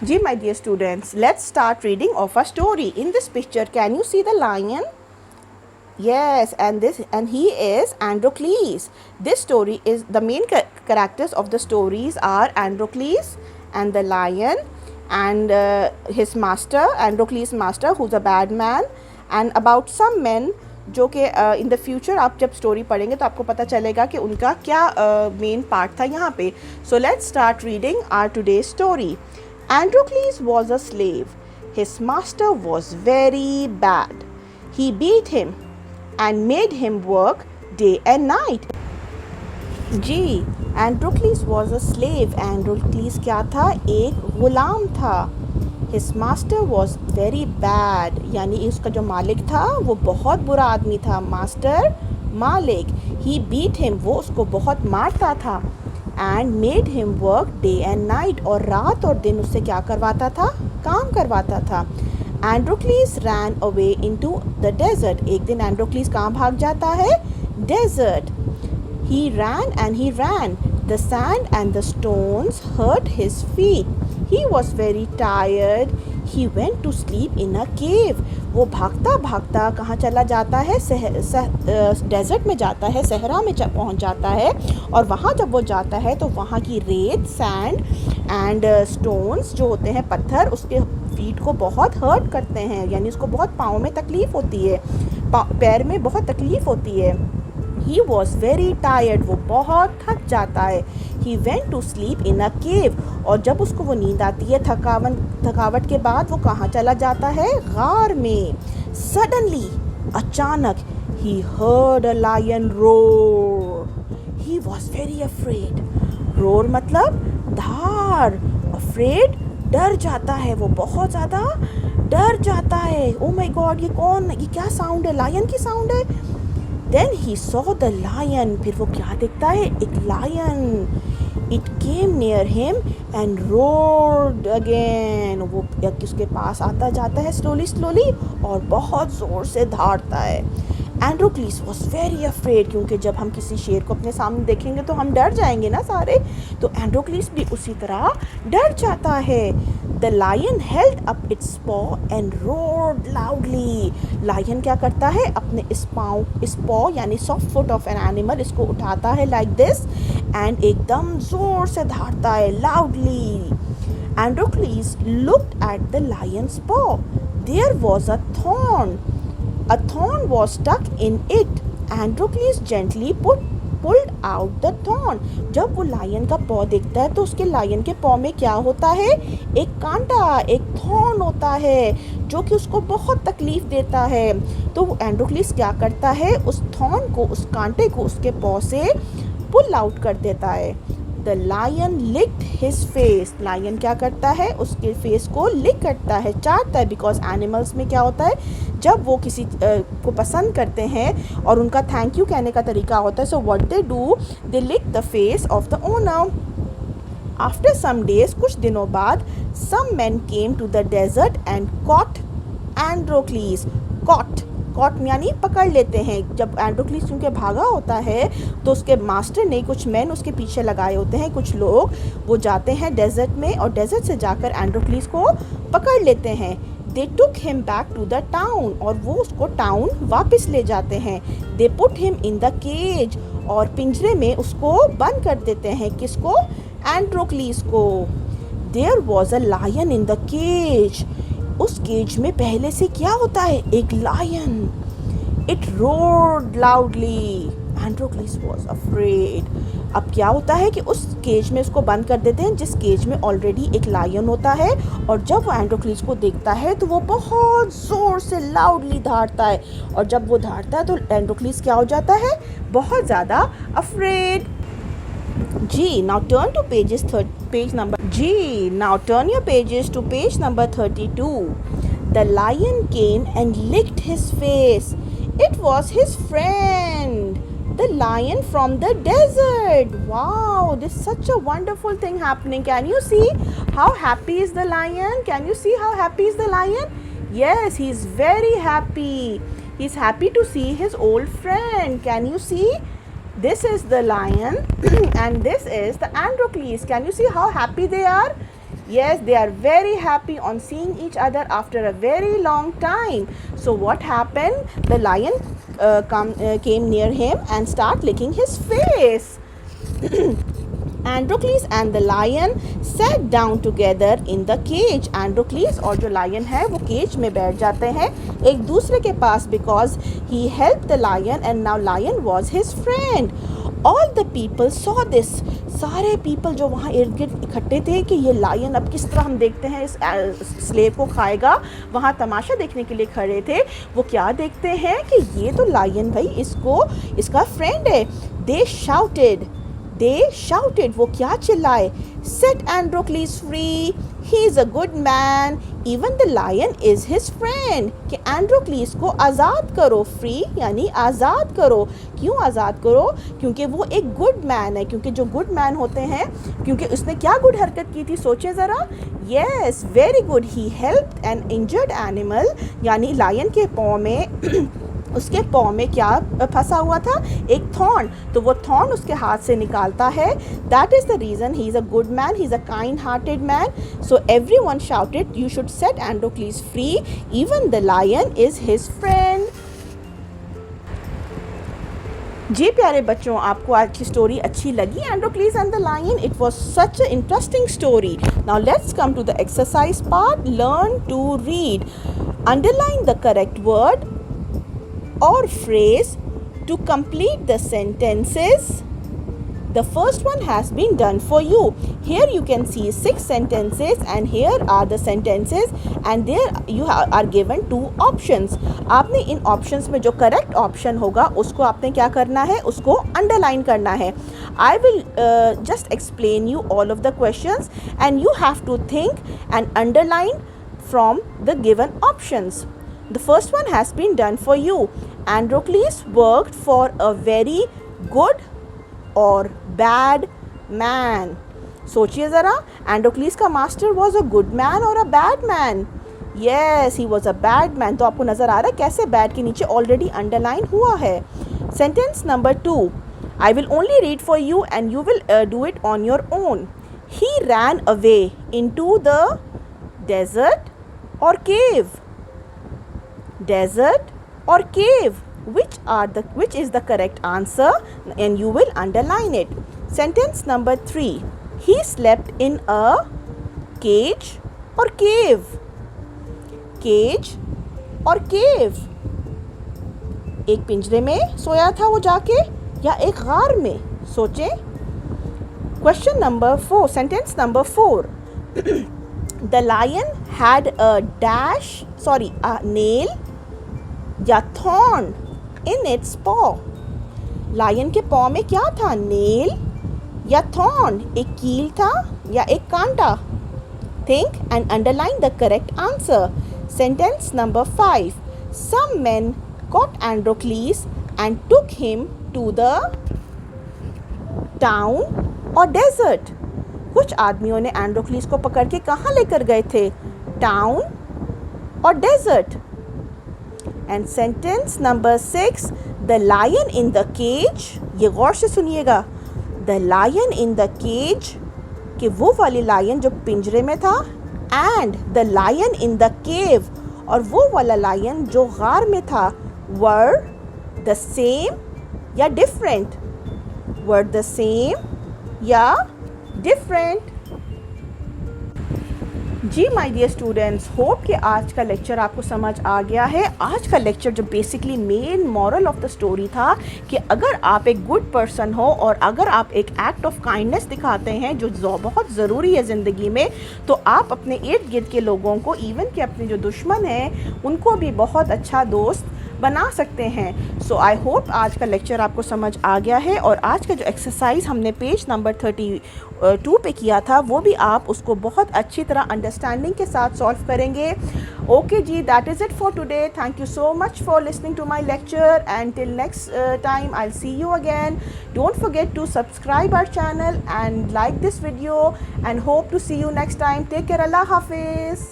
Ji, my dear students, let's start reading of a story. In this picture, can you see the lion? Yes, and he is Androcles. This story is the main characters of the stories are Androcles and the lion and his master, Androcles master, who's a bad man, and about some men जो कि in the future आप जब story पढ़ेंगे तो आपको पता चलेगा कि उनका क्या मेन पार्ट था यहाँ पे. So let's start reading our today story. Androcles was a slave. His master was very bad. He beat him and made him work day and night. जी, Androcles was a slave. Androcles क्या था? एक गुलाम था. His master was very bad. यानी उसका जो मालिक था वो बहुत बुरा आदमी था. मास्टर मालिक. He beat him. वो उसको बहुत मारता था. And made him work day and night. और रात और दिन उससे क्या करवाता था? काम करवाता था. Androcles ran away into the desert. एक दिन Androcles कहाँ भाग जाता है? Desert. He ran and he ran. The sand and the stones hurt his feet. He was very tired. He went to sleep in a cave. वो भागता भागता कहाँ चला जाता है? डेजर्ट में जाता है, सहरा में पहुँच जाता है. और वहाँ जब वो जाता है तो वहाँ की रेत, सैंड एंड स्टोन्स जो होते हैं, पत्थर, उसके फीट को बहुत हर्ट करते हैं. यानी उसको बहुत पाँव में तकलीफ़ होती है, पैर में बहुत तकलीफ़ होती है. He was very tired. वो बहुत थक जाता है. He went to sleep in a cave. और जब उसको वो नींद आती है थकावट के बाद, वो कहाँ चला जाता है? गार में. Suddenly, अचानक, he heard a lion roar. He was very afraid. Roar मतलब धार. Afraid डर जाता है. वो बहुत ज़्यादा डर जाता है. Oh my God, ये क्या साउंड है? लायन की साउंड है. Then he saw the lion. फिर वो क्या देखता है? एक lion. It came near him and roared again. वो उसके पास आता जाता है slowly और बहुत ज़ोर से धारता है. Androcles was very afraid. क्योंकि जब हम किसी शेर को अपने सामने देखेंगे तो हम डर जाएंगे ना सारे. तो Androcles भी उसी तरह डर जाता है. The lion held up its paw and roared loudly. Lion क्या करता है? अपने इस paw यानी soft foot of an animal, इसको उठाता है like this and एकदम जोर से धारता है loudly. Androcles looked at the lion's paw. There was a thorn. A thorn was stuck in it. Androcles gently pulled out the thorn. जब वो lion का पॉ देखता है तो उसके लायन के पॉ में क्या होता है? एक कांटा, एक थॉर्न होता है जो कि उसको बहुत तकलीफ देता है. तो वो एंड्रोक्लिस क्या करता है? उस थॉर्न को, उस कांटे को उसके पॉ से पुल आउट कर देता है. The lion licked his face. Lion क्या करता है? उसके फेस को लिक करता है, चाटता है. बिकॉज एनिमल्स में क्या होता है, जब वो किसी को पसंद करते हैं और उनका थैंक यू कहने का तरीका होता है, so what they do, they lick the face of the owner. After some days, कुछ दिनों बाद, some man came to the desert and caught Androcles. Caught यानी पकड़ लेते हैं. जब एंड्रोक्लिस क्योंकि भागा होता है तो उसके मास्टर ने कुछ मैन उसके पीछे लगाए होते हैं, कुछ लोग. वो जाते हैं डेजर्ट में और डेजर्ट से जाकर एंड्रोक्लिस को पकड़ लेते हैं. They took him back to the town. और वो उसको टाउन वापस ले जाते हैं. They put him in the cage. और पिंजरे में उसको बंद कर देते हैं. किसको? एंड्रोक्लिस को. There was a lion in the cage. उस केज में पहले से क्या होता है? एक lion. It roared loudly. Androcles was afraid. अब क्या होता है कि उस केज में उसको बंद कर देते हैं जिस केज में ऑलरेडी एक लायन होता है. और जब वो एंड्रोक्लिस को देखता है तो वो बहुत ज़ोर से लाउडली धारता है. और जब वो धारता है तो एंड्रोक्लिस क्या हो जाता है? बहुत ज़्यादा afraid. G. Now turn to page number. G. Now turn your pages to page number 32. The lion came and licked his face. It was his friend, the lion from the desert. Wow, this is such a wonderful thing happening. Can you see how happy is the lion? Can you see how happy is the lion? Yes, he's very happy. He's happy to see his old friend. Can you see? This is the lion and this is the Androcles. Can you see how happy they are? Yes, they are very happy on seeing each other after a very long time. So what happened? The lion came near him and start licking his face. Androcles and the lion sat down together in the cage. Androcles और जो lion है वो cage में बैठ जाते हैं एक दूसरे के पास because he helped the lion and now lion was his friend. All the people saw this. सारे people जो वहाँ इर्द गिर्द इकट्ठे थे कि ये लायन अब किस तरह हम देखते हैं इस स्लेव को खाएगा, वहाँ तमाशा देखने के लिए खड़े थे. वो क्या देखते हैं कि ये तो लायन भाई इसका फ्रेंड है. They shouted, वो क्या चिल्लाए? Set Androcles free, he is a good man, even the lion is his friend. कि Androcles को आज़ाद करो. free यानी आज़ाद करो. क्यों आज़ाद करो? क्योंकि वो एक गुड मैन है. क्योंकि जो गुड मैन होते हैं, क्योंकि उसने क्या गुड हरकत की थी सोचें ज़रा. Yes, very good. He helped an injured animal, यानी लायन के पाँव में उसके पाँव में क्या फंसा हुआ था? एक थॉर्न. तो वो थॉर्न उसके हाथ से निकालता है. That is the reason he is a good man, he is a kind hearted man. So everyone shouted, you should set Androcles free, even the lion is his friend. जी प्यारे बच्चों, आपको आज की स्टोरी अच्छी लगी? Androcles and the lion. It was such a interesting story. Now let's come to the exercise part. Learn to read. Underline the correct word or phrase to complete the sentences. The first one has been done for you. Here you can see 6 sentences and here are the sentences and there you are given 2 options. आपने इन options में जो correct option होगा उसको आपने क्या करना है? उसको underline करना है. I will just explain you all of the questions and you have to think and underline from the given options. The first one has been done for you. Androcles worked for a very good or bad man. सोचिए ज़रा, Androcles का master was a good man or a bad man? Yes, he was a bad man. तो आपको नज़र आ रहा है कैसे bad के नीचे already underline हुआ है. Sentence number 2. I will only read for you and you will do it on your own. He ran away into the desert or cave. Desert or cave, which is the correct answer and you will underline it. Sentence number 3. He slept in a cage or cave. Cage or cave. एक पिंजरे में सोया था वो जाके या एक गार में? सोचें. Question number 4. Sentence number 4. The lion had a nail या थॉर्न इन इट्स पॉ. लायन के पॉ में क्या था? नेल या थॉर्न? एक कील था या एक कांटा? Think and underline the correct answer. Sentence number 5. Some men caught Androcles and took him to the town or desert. कुछ आदमियों ने एंड्रोक्लीस को पकड़ के कहाँ लेकर गए थे? टाउन और desert. And sentence number 6. The lion in the cage. ये गौर से सुनिएगा. The lion in the cage कि वो वाली लायन जो पिंजरे में था, and the lion in the cave और वो वाला लायन जो गार में था, वर द सेम या डिफरेंट? वर द सेम या डिफरेंट? जी माय डियर स्टूडेंट्स, होप कि आज का लेक्चर आपको समझ आ गया है. आज का लेक्चर जो basically main moral of the story था कि अगर आप एक गुड पर्सन हो और अगर आप एक एक्ट ऑफ काइंडनेस दिखाते हैं जो बहुत ज़रूरी है ज़िंदगी में, तो आप अपने इर्द गिर्द के लोगों को, इवन कि अपने जो दुश्मन हैं उनको भी बहुत अच्छा दोस्त बना सकते हैं. सो आई होप आज का लेक्चर आपको समझ आ गया है और आज का जो एक्सरसाइज हमने पेज नंबर 32 पे किया था वो भी आप उसको बहुत अच्छी तरह अंडरस्टैंडिंग के साथ सॉल्व करेंगे. ओके जी, that is it for today. Thank you so much for listening to my lecture and till next time I will see you again. Don't forget to subscribe our channel and like this video and hope to see you next time. Take care. अल्लाह हाफिज़.